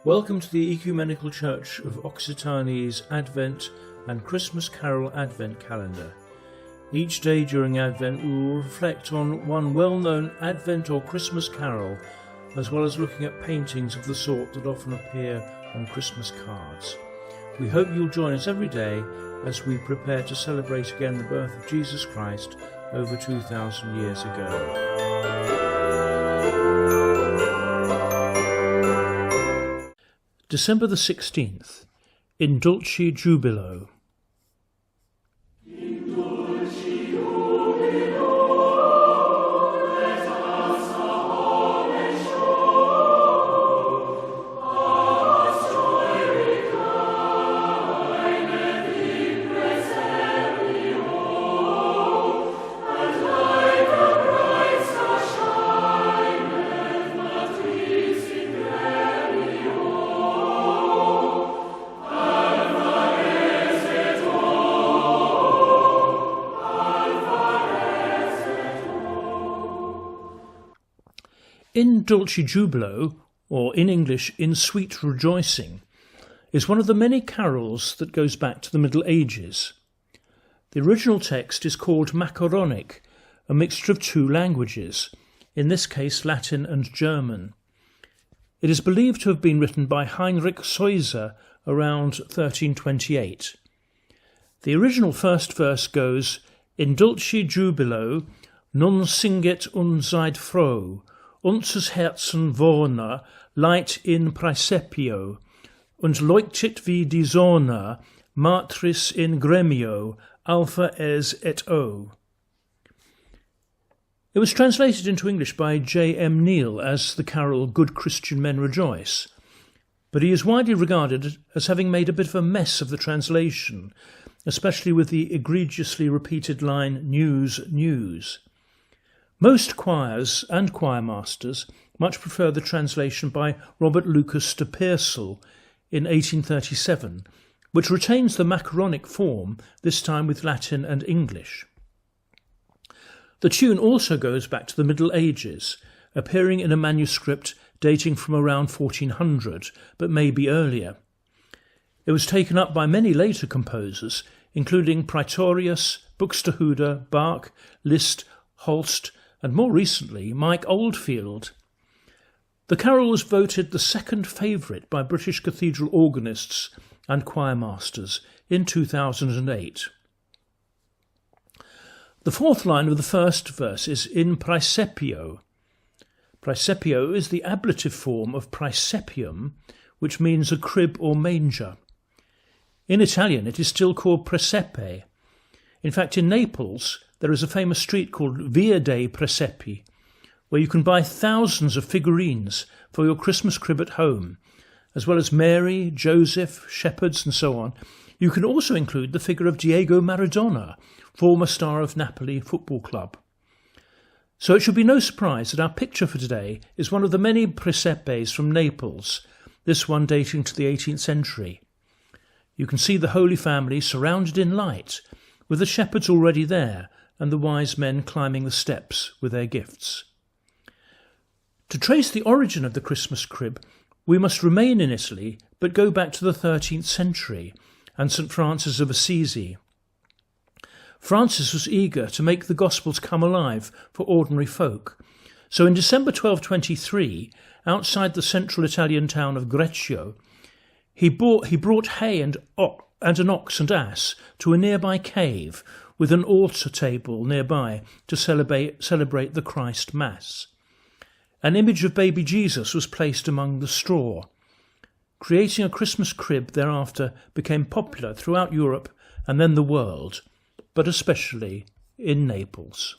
Welcome to the Ecumenical Church of Occitane's Advent and Christmas Carol Advent calendar. Each day during Advent we will reflect on one well-known Advent or Christmas carol, as well as looking at paintings of the sort that often appear on Christmas cards. We hope you'll join us every day as we prepare to celebrate again the birth of Jesus Christ over 2,000 years ago. December the 16th, in Dulce Jubilo. In Dulce Jubilo, or in English, In Sweet Rejoicing, is one of the many carols that goes back to the Middle Ages. The original text is called Macaronic, a mixture of two languages, in this case Latin and German. It is believed to have been written by Heinrich Seuser around 1328. The original first verse goes, In Dulce Jubilo, nun singet und seid froh, unseres Herzen wohne, Light in praesepio, und leuchtet wie die Sonne, matris in gremio, alpha es et o. It was translated into English by J. M. Neal as the carol Good Christian Men Rejoice, but he is widely regarded as having made a bit of a mess of the translation, especially with the egregiously repeated line, News, News. Most choirs and choirmasters much prefer the translation by Robert Lucas de Pearsall in 1837, which retains the macaronic form, this time with Latin and English. The tune also goes back to the Middle Ages, appearing in a manuscript dating from around 1400, but maybe earlier. It was taken up by many later composers, including Praetorius, Buxtehude, Bach, Liszt, Holst, and more recently Mike Oldfield. The carol was voted the second favourite by British cathedral organists and choirmasters in 2008. The fourth line of the first verse is in praesepio. Praesepio is the ablative form of praesepium, which means a crib or manger. In Italian it is still called presepe. In fact, in Naples there is a famous street called Via dei Presepi, where you can buy thousands of figurines for your Christmas crib at home, as well as Mary, Joseph, shepherds and so on. You can also include the figure of Diego Maradona, former star of Napoli Football Club. So it should be no surprise that our picture for today is one of the many presepes from Naples, this one dating to the 18th century. You can see the Holy Family surrounded in light, with the shepherds already there and the wise men climbing the steps with their gifts. To trace the origin of the Christmas crib, we must remain in Italy but go back to the 13th century and St. Francis of Assisi. Francis was eager to make the Gospels come alive for ordinary folk, so in December 1223, outside the central Italian town of Greccio, he brought hay and an ox and ass to a nearby cave with an altar table nearby to celebrate the Christ Mass. An image of baby Jesus was placed among the straw. Creating a Christmas crib thereafter became popular throughout Europe and then the world, but especially in Naples.